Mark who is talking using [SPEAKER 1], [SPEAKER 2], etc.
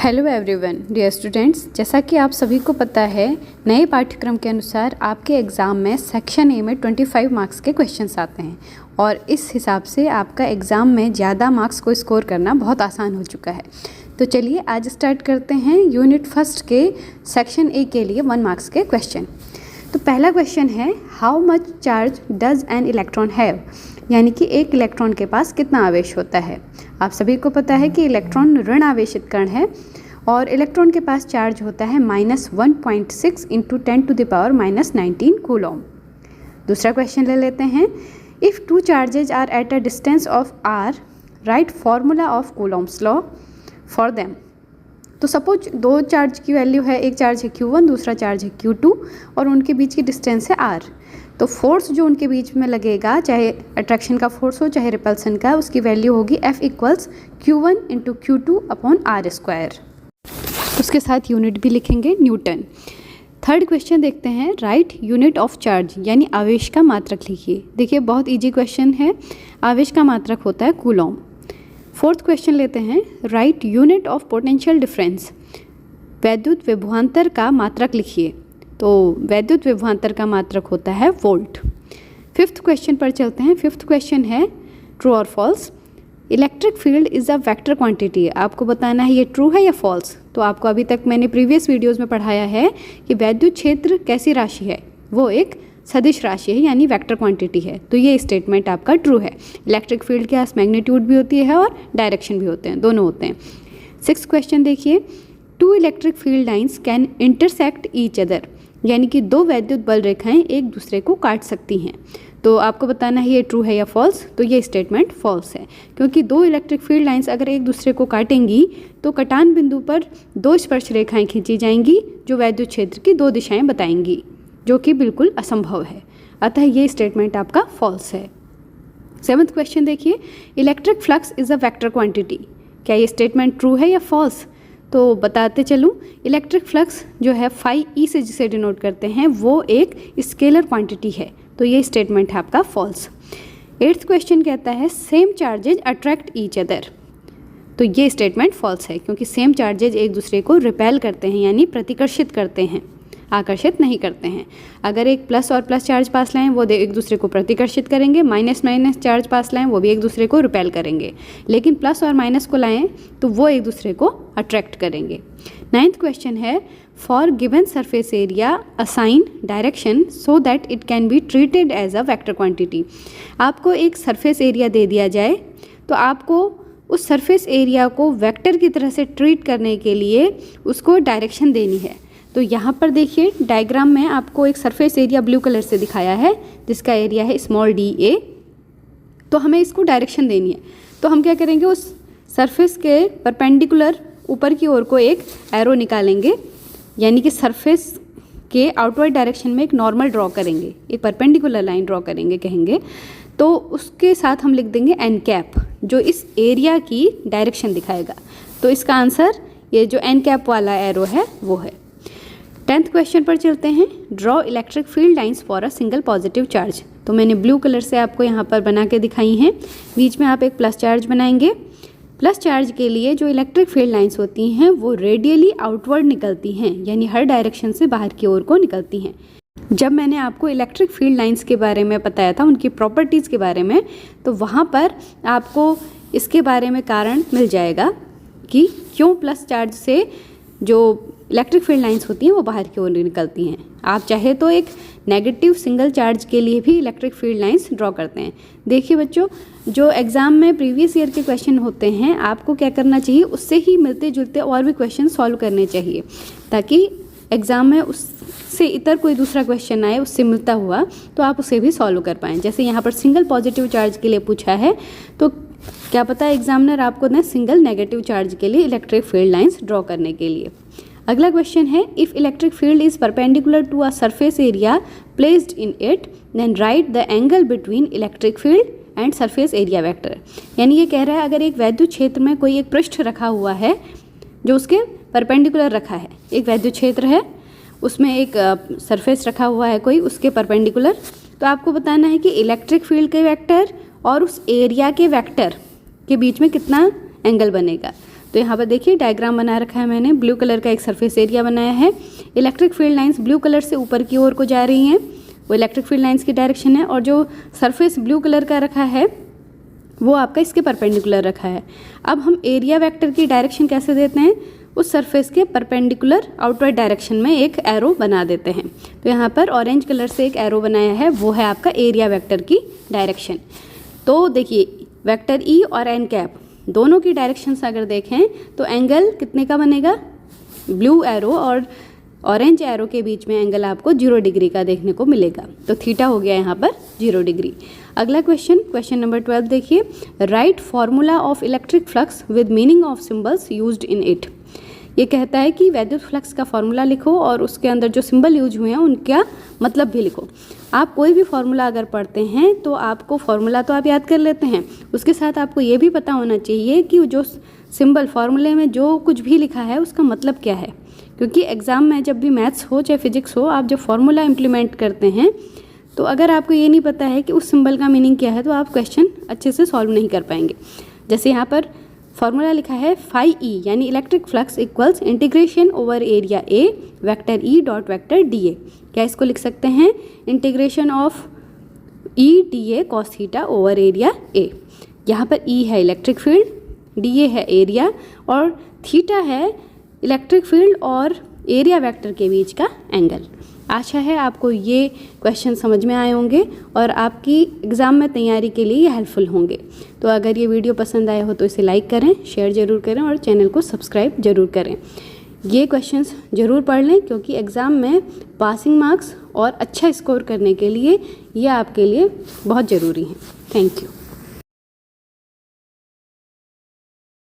[SPEAKER 1] Hello everyone dear students, जैसा कि आप सभी को पता है नए पाठ्यक्रम के अनुसार आपके एग्ज़ाम में सेक्शन ए में 25 मार्क्स के क्वेश्चंस आते हैं और इस हिसाब से आपका एग्ज़ाम में ज़्यादा मार्क्स को स्कोर करना बहुत आसान हो चुका है। तो चलिए आज स्टार्ट करते हैं यूनिट फर्स्ट के सेक्शन ए के लिए 1 मार्क्स के क्वेश्चन। तो पहला क्वेश्चन है, how much charge does an electron have, यानी कि एक इलेक्ट्रॉन के पास कितना आवेश होता है। आप सभी को पता है कि इलेक्ट्रॉन ऋण आवेशित कण है और इलेक्ट्रॉन के पास चार्ज होता है -1.6 × 10⁻⁻19 कूलॉम। दूसरा क्वेश्चन ले लेते हैं, if 2 charges are at a distance of r, write formula of Coulomb's law for them. तो सपोज 2 चार्ज की वैल्यू है, एक चार्ज है Q1, दूसरा चार्ज है Q2 और उनके बीच की डिस्टेंस है r। तो फोर्स जो उनके बीच में लगेगा, चाहे अट्रैक्शन का फोर्स हो चाहे रिपल्सन का, उसकी वैल्यू होगी F = Q1 × Q2/r²। उसके साथ यूनिट भी लिखेंगे न्यूटन। थर्ड क्वेश्चन देखते हैं, राइट यूनिट ऑफ चार्ज, यानी आवेश का मात्रक लिखिए। देखिए बहुत इजी क्वेश्चन है, आवेश का मात्रक होता है कूलॉम। फोर्थ क्वेश्चन लेते हैं, right unit of potential difference, वैद्युत विभवांतर का मात्रक लिखिए। तो वैद्युत विभवांतर का मात्रक होता है वोल्ट। फिफ्थ क्वेश्चन पर चलते हैं। फिफ्थ क्वेश्चन है, ट्रू और false, electric field is a vector quantity. आपको बताना है ये ट्रू है या फॉल्स। तो आपको अभी तक मैंने प्रीवियस वीडियोस में पढ़ाया है कि वैद्युत क्षेत्र कैसी राशि है, वो एक सदिश राशि है, यानी वेक्टर क्वांटिटी है। तो ये स्टेटमेंट आपका ट्रू है। इलेक्ट्रिक फील्ड के पास मैग्नीट्यूड भी होती है और डायरेक्शन भी होते हैं, दोनों होते हैं। सिक्स्थ क्वेश्चन देखिए, 2 electric field lines can intersect each other, यानी कि 2 वैद्युत बल रेखाएं एक दूसरे को काट सकती हैं। तो आपको बताना है ये ट्रू है या फॉल्स। तो ये स्टेटमेंट फॉल्स है, क्योंकि 2 इलेक्ट्रिक फील्ड लाइंस अगर एक दूसरे को काटेंगी तो कटान बिंदु पर 2 स्पर्श रेखाएं खींची जाएंगी जो वैद्युत क्षेत्र की 2 दिशाएं बताएंगी, जो कि बिल्कुल असंभव है। अतः ये स्टेटमेंट आपका फॉल्स है। 7th क्वेश्चन देखिए, electric flux is a vector quantity. क्या ये स्टेटमेंट ट्रू है या फॉल्स। तो बताते चलूँ, इलेक्ट्रिक फ्लक्स जो है φe से जिसे डिनोट करते हैं वो एक स्केलर क्वांटिटी है। तो ये स्टेटमेंट है आपका फॉल्स। 8th क्वेश्चन कहता है, same charges attract each other. तो ये स्टेटमेंट फॉल्स है, क्योंकि सेम चार्जेज एक दूसरे को रिपेल करते हैं, यानी प्रतिकर्षित करते हैं, आकर्षित नहीं करते हैं। अगर एक प्लस और प्लस चार्ज पास लाएं वो एक दूसरे को प्रतिकर्षित करेंगे, माइनस माइनस चार्ज पास लाएं वो भी एक दूसरे को रिपेल करेंगे, लेकिन प्लस और माइनस को लाएं तो वो एक दूसरे को अट्रैक्ट करेंगे। 9th क्वेश्चन है, for given surface area assign direction so that it can be treated as a vector quantity. आपको एक सरफेस एरिया दे दिया जाए तो आपको उस सरफेस एरिया को वेक्टर की तरह से ट्रीट करने के लिए उसको डायरेक्शन देनी है। तो यहाँ पर देखिए डायग्राम में आपको एक सरफेस एरिया ब्लू कलर से दिखाया है, जिसका एरिया है dA। तो हमें इसको डायरेक्शन देनी है, तो हम क्या करेंगे, उस सरफेस के परपेंडिकुलर ऊपर की ओर को एक एरो निकालेंगे, यानी कि सरफेस के आउटवर्ड डायरेक्शन में एक नॉर्मल ड्रॉ करेंगे, एक परपेंडिकुलर लाइन ड्रॉ करेंगे कहेंगे। तो उसके साथ हम लिख देंगे n कैप, जो इस एरिया की डायरेक्शन दिखाएगा। तो इसका आंसर ये जो n कैप वाला एरो है वो है। 10th क्वेश्चन पर चलते हैं, draw electric field lines for a single positive charge. तो मैंने ब्लू कलर से आपको यहाँ पर बना के दिखाई हैं। बीच में आप एक प्लस चार्ज बनाएंगे। प्लस चार्ज के लिए जो इलेक्ट्रिक फील्ड लाइंस होती हैं वो रेडियली आउटवर्ड निकलती हैं, यानी हर डायरेक्शन से बाहर की ओर को निकलती हैं। जब मैंने आपको इलेक्ट्रिक फील्ड लाइंस के बारे में बताया था, उनकी प्रॉपर्टीज़ के बारे में, तो वहाँ पर आपको इसके बारे में कारण मिल जाएगा कि क्यों प्लस चार्ज से जो इलेक्ट्रिक फील्ड लाइंस होती हैं वो बाहर की ओर निकलती हैं। आप चाहे तो एक नेगेटिव सिंगल चार्ज के लिए भी इलेक्ट्रिक फील्ड लाइंस ड्रॉ करते हैं। देखिए बच्चों, जो एग्ज़ाम में प्रीवियस ईयर के क्वेश्चन होते हैं, आपको क्या करना चाहिए, उससे ही मिलते जुलते और भी क्वेश्चन सॉल्व करने चाहिए, ताकि एग्ज़ाम में उससे इतर कोई दूसरा क्वेश्चन आए उससे मिलता हुआ, तो आप उसे भी सॉल्व कर पाएँ। जैसे यहाँ पर सिंगल पॉजिटिव चार्ज के लिए पूछा है, तो क्या पता एग्जामिनर आपको दें सिंगल नेगेटिव चार्ज के लिए इलेक्ट्रिक फील्ड लाइंस ड्रॉ करने के लिए। अगला क्वेश्चन है, if electric field is perpendicular to a surface area placed in it, then write the angle between electric field and surface area vector. यानी ये कह रहा है, अगर एक वैद्युत क्षेत्र में कोई एक पृष्ठ रखा हुआ है जो उसके परपेंडिकुलर रखा है, एक वैद्युत क्षेत्र है उसमें एक सरफेस रखा हुआ है कोई उसके परपेंडिकुलर, तो आपको बताना है कि इलेक्ट्रिक फील्ड के वेक्टर और उस एरिया के वेक्टर के बीच में कितना एंगल बनेगा। तो यहाँ पर देखिए डायग्राम बना रखा है मैंने। ब्लू कलर का एक सरफेस एरिया बनाया है। Electric field lines blue colour से ऊपर की ओर को जा रही हैं, वो इलेक्ट्रिक फील्ड लाइंस की डायरेक्शन है। और जो सरफेस ब्लू कलर का रखा है वो आपका इसके परपेंडिकुलर रखा है। अब हम एरिया वेक्टर की डायरेक्शन कैसे देते हैं, उस सरफेस के परपेंडिकुलर आउटवर्ड डायरेक्शन में एक एरो बना देते हैं। तो यहाँ पर ऑरेंज कलर से एक एरो बनाया है, वो है आपका एरिया वेक्टर की डायरेक्शन। तो देखिए वेक्टर ई और एन कैप दोनों की डायरेक्शन से अगर देखें तो एंगल कितने का बनेगा, ब्लू एरो और ऑरेंज एरो के बीच में एंगल आपको 0 डिग्री का देखने को मिलेगा। तो थीटा हो गया यहाँ पर 0 डिग्री। अगला क्वेश्चन नंबर 12 देखिए, right formula of electric flux with meaning of symbols used in it. ये कहता है कि वैद्युत फ्लक्स का फॉर्मूला लिखो और उसके अंदर जो सिंबल यूज हुए हैं उनका मतलब भी लिखो। आप कोई भी फॉर्मूला अगर पढ़ते हैं तो आपको फॉर्मूला तो आप याद कर लेते हैं, उसके साथ आपको ये भी पता होना चाहिए कि जो सिंबल फॉर्मूले में जो कुछ भी लिखा है उसका मतलब क्या है। क्योंकि एग्ज़ाम में जब भी मैथ्स हो चाहे फिजिक्स हो, आप जब फॉर्मूला इम्प्लीमेंट करते हैं तो अगर आपको ये नहीं पता है कि उस सिंबल का मीनिंग क्या है तो आप क्वेश्चन अच्छे से सॉल्व नहीं कर पाएंगे। जैसे यहाँ पर फॉर्मूला लिखा है फाई ई यानी electric flux equals integration over area A vector E dot vector D A. क्या इसको लिख सकते हैं, integration of E D A cos theta over area A. यहाँ पर ई है इलेक्ट्रिक फील्ड, डी ए है एरिया और थीटा है इलेक्ट्रिक फील्ड और एरिया वेक्टर के बीच का एंगल। आशा है आपको ये क्वेश्चन समझ में आए होंगे और आपकी एग्ज़ाम में तैयारी के लिए ये हेल्पफुल होंगे। तो अगर ये वीडियो पसंद आया हो तो इसे लाइक करें, शेयर ज़रूर करें और चैनल को सब्सक्राइब ज़रूर करें। ये क्वेश्चंस ज़रूर पढ़ लें क्योंकि एग्ज़ाम में पासिंग मार्क्स और अच्छा स्कोर करने के लिए ये आपके लिए बहुत ज़रूरी हैं। Thank you.